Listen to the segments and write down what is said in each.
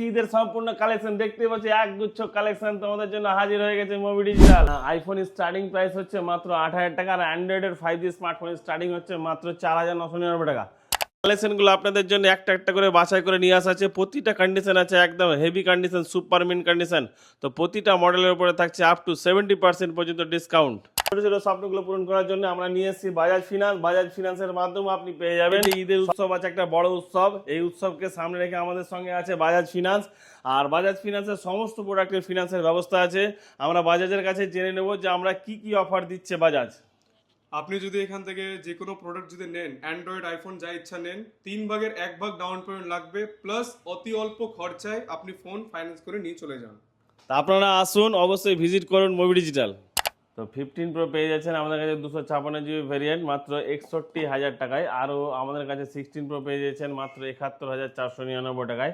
ঈদের সম্পূর্ণ কালেকশন দেখতে পাচ্ছি, একগুচ্ছ কালেকশন তোমাদের জন্য হাজির হয়ে গেছে Mobi digital. IPhone starting price হচ্ছে মাত্র 8,000 টাকা, আর অ্যান্ড্রয়েডের 5G স্মার্টফোন স্টার্টিং হচ্ছে মাত্র 4,999 টাকা। কালেকশনগুলো আপনাদের জন্য একটা একটা করে বাছাই করে নিয়ে আসা আছে। প্রতিটা কন্ডিশন আছে একদম heavy condition, super mint condition. তো প্রতিটা মডেলের উপরে থাকছে আপ টু 70% পর্যন্ত ডিসকাউন্ট। ছোট ছোট স্বপ্নগুলো পূরণ করার জন্য আমরা নিয়ে এসেছি বাজাজ ফিনান্স। বাজাজ ফিনান্সের মাধ্যমে আপনি পেয়ে যাবেন। ঈদের উৎসব আছে, একটা বড় উৎসব। এই উৎসবকে সামনে রেখে আমাদের সঙ্গে আছে বাজাজ ফিনান্স। আর বাজাজ ফিনান্সের সমস্ত প্রোডাক্টের ফিনান্সের ব্যবস্থা আছে। আমরা বাজাজের কাছে জেনে নেব যে আমরা কি কি অফার দিচ্ছে বাজাজ। আপনি যদি এখান থেকে যে কোনো প্রোডাক্ট যদি নেন, অ্যান্ড্রয়েড আইফোন যা ইচ্ছা নেন, 3 ভাগের 1 ভাগ ডাউন পেমেন্ট লাগবে, প্লাস অতি অল্প খরচায় আপনি ফোন ফাইন্যান্স করে নিয়ে চলে যান। তা আপনারা আসুন, অবশ্যই ভিজিট করুন মোবি ডিজিটাল। তো 15 প্রো পেয়ে যাচ্ছেন আমাদের কাছে 256 GB ভেরিয়েন্ট মাত্র 61,000 টাকায়। আরও আমাদের কাছে 16 প্রো পেয়ে যাচ্ছেন মাত্র 71,499 টাকায়।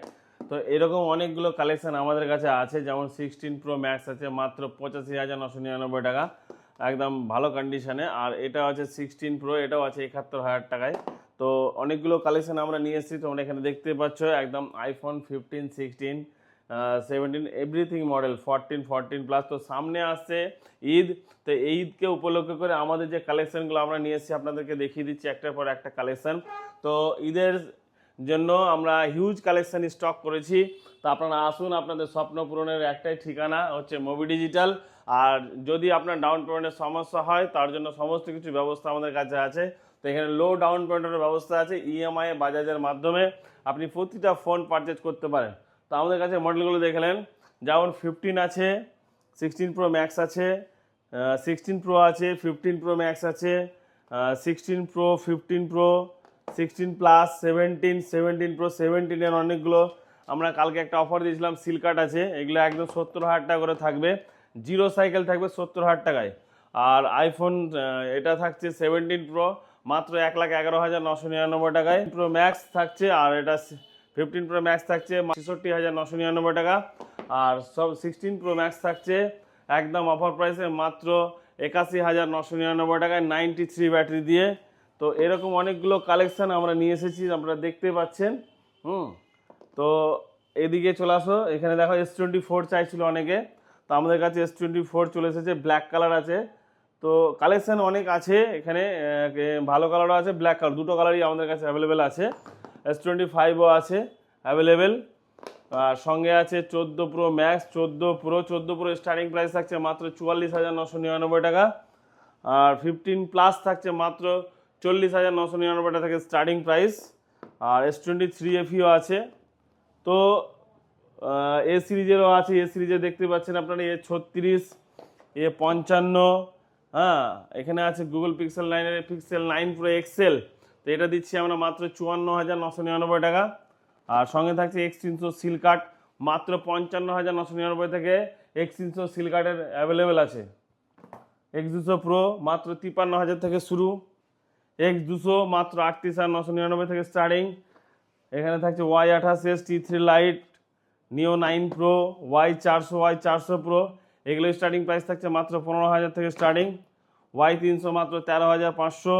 তো এরকম অনেকগুলো কালেকশন আমাদের কাছে আছে, যেমন 16 প্রো ম্যাক্স আছে মাত্র 85,999 টাকা, একদম ভালো কন্ডিশনে। আর এটা আছে 16 প্রো, এটাও আছে 71,000 টাকায়। তো অনেকগুলো কালেকশন আমরা নিয়ে এসেছি, তোমরা এখানে দেখতে পাচ্ছ একদম আইফোন 15, 16, 17 এভরিথিং মডেল 14 প্লাস। তো সামনে আসছে ঈদ, তো এই ঈদকে উপলক্ষ করে আমাদের যে কালেকশনগুলো আমরা নিয়ে এসেছি আপনাদেরকে দেখিয়ে দিচ্ছি একটার পর একটা কালেকশন। তো ঈদের জন্য আমরা হিউজ কালেকশন স্টক করেছি। তো আপনারা আসুন, আপনাদের স্বপ্ন পূরণের একটাই ঠিকানা হচ্ছে মোবি ডিজিটাল। আর যদি আপনার ডাউন পেমেন্টের সমস্যা হয় তার জন্য সমস্ত কিছু ব্যবস্থা আমাদের কাছে আছে। তো এখানে লো ডাউন পেমেন্টের ব্যবস্থা আছে, ইএমআই বাজাজের মাধ্যমে আপনি প্রতিটা ফোন পারচেজ করতে পারেন। তো আমাদের কাছে মডেলগুলো দেখলেন, যেমন 15 আছে, 16 প্রো ম্যাক্স আছে, 16 প্রো আছে, 15 প্রো ম্যাক্স আছে, 16 প্রো, 15 প্রো, 16 প্লাস, 17 প্রো, 17-এর অনেকগুলো। আমরা কালকে একটা অফার দিয়েছিলাম, সিলকাট আছে, এগুলো একদম 70,000 টাকা করে থাকবে। জিরো সাইকেল থাকবে 70,000 টাকায়। আর আইফোন এটা থাকছে 17 প্রো মাত্র 1,11,999 টাকায়। প্রো ম্যাক্স থাকছে, আর এটা 15 প্রো ম্যাক্স থাকছে 66,999 টাকা। আর সব 16 প্রো ম্যাক্স থাকছে একদম অফার প্রাইসে মাত্র 81,999 টাকায় 93 ব্যাটারি দিয়ে। তো এরকম অনেকগুলো কালেকশন আমরা নিয়ে এসেছি, আপনারা দেখতে পাচ্ছেন। তো এদিকে চলে আসো, এখানে দেখো S24 চাইছিল অনেকে, তো আমাদের কাছে S24 চলে এসেছে, ব্ল্যাক কালার আছে। তো কালেকশন অনেক আছে এখানে, ভালো কালারও আছে, ব্ল্যাক কালার, দুটো কালারই আমাদের কাছে অ্যাভেলেবেল আছে। S25ও আছে অ্যাভেলেবেল। আর সঙ্গে আছে 14 pro max, 14 pro starting price থাকছে মাত্র 44,999 টাকা। আর 15 প্লাস থাকছে মাত্র 40,999 টাকা থেকে স্টার্টিং প্রাইস। আর S23FEও আছে। তো এ সিরিজেরও আছে, এ সিরিজে দেখতে পাচ্ছেন আপনারা A36, A55, হ্যাঁ, এখানে আছে গুগল পিক্সেল 9-এর পিক্সেল 9 প্রো এক্সেল। তো এটা দিচ্ছি আমরা মাত্র 54,999 টাকা। আর সঙ্গে থাকছে X300 সিলকাট মাত্র 55,999 থেকে X300 সিলকাটের অ্যাভেলেবেল আছে। X200 প্রো মাত্র 53,000 থেকে শুরু, X200 মাত্র 38,999 থেকে স্টার্টিং। এখানে থাকছে Y28s, T3 লাইট, নিও 9 প্রো, Y400, Y400 প্রো, এগুলো স্টার্টিং প্রাইস থাকছে মাত্র 15,000 থেকে স্টার্টিং। Y300 মাত্র 13,500,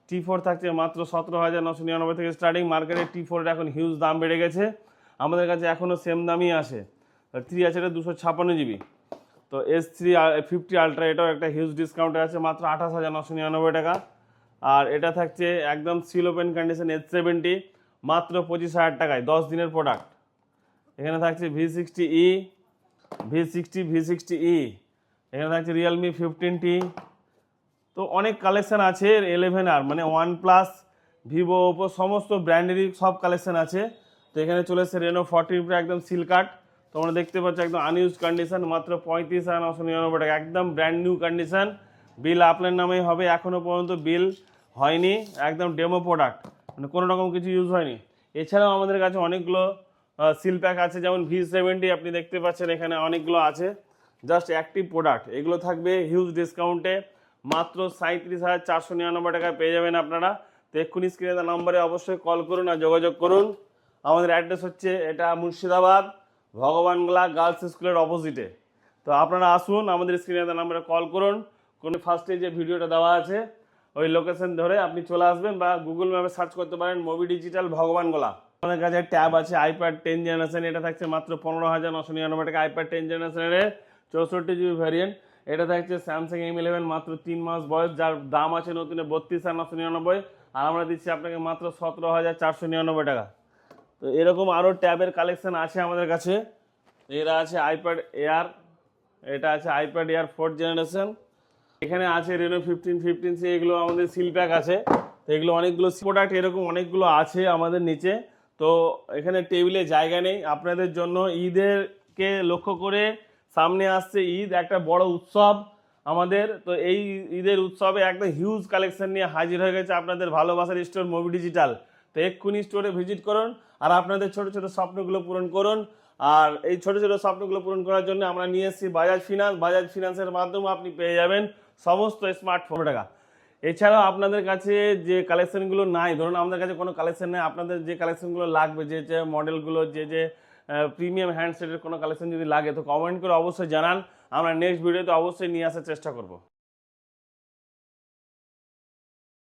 T4 থাকছে মাত্র 17,999 থেকে স্টার্টিং। মার্কেটে T4 এখন হিউজ দাম বেড়ে গেছে, আমাদের কাছে এখনও সেম দামই আসে। 3 আছে, এটা 256 GB। তো S350 আলট্রা, এটাও একটা হিউজ ডিসকাউন্টে আছে মাত্র 28,999 টাকা। আর এটা থাকছে একদম সিল ওপেন কন্ডিশন S70 মাত্র 25,000 টাকায়, 10 দিনের প্রোডাক্ট। এখানে থাকছে V60E, V60E, এখানে থাকছে রিয়েলমি 15T। তো অনেক কালেকশান আছে 11R, মানে OnePlus, ভিভো, ওপো সমস্ত ব্র্যান্ডেরই সব কালেকশান আছে। তো এখানে চলে এসেছে রেনো 14 প্রো একদম সিলকাট, তোমরা দেখতে পাচ্ছ একদম আনইউজ কন্ডিশন মাত্র 35,999 টাকা, একদম ব্র্যান্ড নিউ কন্ডিশন। বিল আপনার নামেই হবে, এখনও পর্যন্ত বিল হয়নি, একদম ডেমো প্রোডাক্ট, মানে কোনো রকম কিছু ইউজ হয়নি। এছাড়াও আমাদের কাছে অনেকগুলো সিল প্যাক আছে, যেমন V70 আপনি দেখতে পাচ্ছেন এখানে অনেকগুলো আছে, জাস্ট অ্যাক্টিভ প্রোডাক্ট। এগুলো থাকবে হিউজ ডিসকাউন্টে মাত্র 37,499 টাকায় পেয়ে যাবেন আপনারা। তো এক্ষুনি স্ক্রিনে দেওয়া নম্বরে অবশ্যই কল করুন আর যোগাযোগ করুন। আমাদের অ্যাড্রেস হচ্ছে এটা মুর্শিদাবাদ, ভগবানগোলা গার্লস স্কুলের অপোজিটে। তো আপনারা আসুন, আমাদের স্ক্রিনে দেওয়া নম্বরে কল করুন, কোনো ফার্স্টে যে ভিডিওটা দেওয়া আছে ওই লোকেশন ধরে আপনি চলে আসবেন, বা গুগল ম্যাপে সার্চ করতে পারেন মোবি ডিজিটাল ভগবানগোলা। আমাদের কাছে ট্যাব আছে আইপ্যাড 10 জেনারেশন, এটা থাকছে মাত্র 15,999 টাকা। আইপ্যাড 10 জেনারেশনের 64 GB ভ্যারিয়েন্ট, এটা থাকছে স্যামসাং M11 মাত্র 3 মাস বয়স, যার দাম আছে নতুনে 32,999, আর আমরা দিচ্ছি আপনাকে মাত্র 17,499 টাকা। তো এরকম আরও ট্যাবের কালেকশন আছে আমাদের কাছে। এরা আছে আইপ্যাড এয়ার, এটা আছে আইপ্যাড এয়ার 4th জেনারেশন, এখানে আছে রেনো 15C, এগুলো আমাদের সিল প্যাক আছে। তো এগুলো অনেকগুলো প্রোডাক্ট এরকম অনেকগুলো আছে আমাদের নিচে। তো এখানে টেবিলে জায়গা নেই আপনাদের জন্য। ঈদেরকে লক্ষ্য করে সামনে আসছে ঈদ, একটা বড় উৎসব আমাদের। তো এই ঈদের উৎসবে একটা হিউজ কালেকশন নিয়ে হাজির হয়ে গেছে আপনাদের ভালোবাসার স্টোর মুভি ডিজিটাল। তো এক্ষুনি স্টোরে ভিজিট করুন আর আপনাদের ছোট ছোট স্বপ্নগুলো পূরণ করুন। আর এই ছোট ছোট স্বপ্নগুলো পূরণ করার জন্য আমরা নিয়ে এসেছি বাজাজ ফিনান্স। বাজাজ ফিনান্সের মাধ্যমে আপনি পেয়ে যাবেন সমস্ত স্মার্টফোন টাকা। এছাড়াও আপনাদের কাছে যে কালেকশনগুলো নাই, ধরুন আমাদের কাছে কোনো কালেকশন নেই, আপনাদের যে কালেকশনগুলো লাগবে, যে যে মডেলগুলো, যে প্রিমিয়াম হ্যান্ডসেটের কোনো কালেকশন যদি লাগে, তো কমেন্ট করে অবশ্যই জানান, আমরা নেক্সট ভিডিওতে অবশ্যই নিয়ে আসার চেষ্টা করব।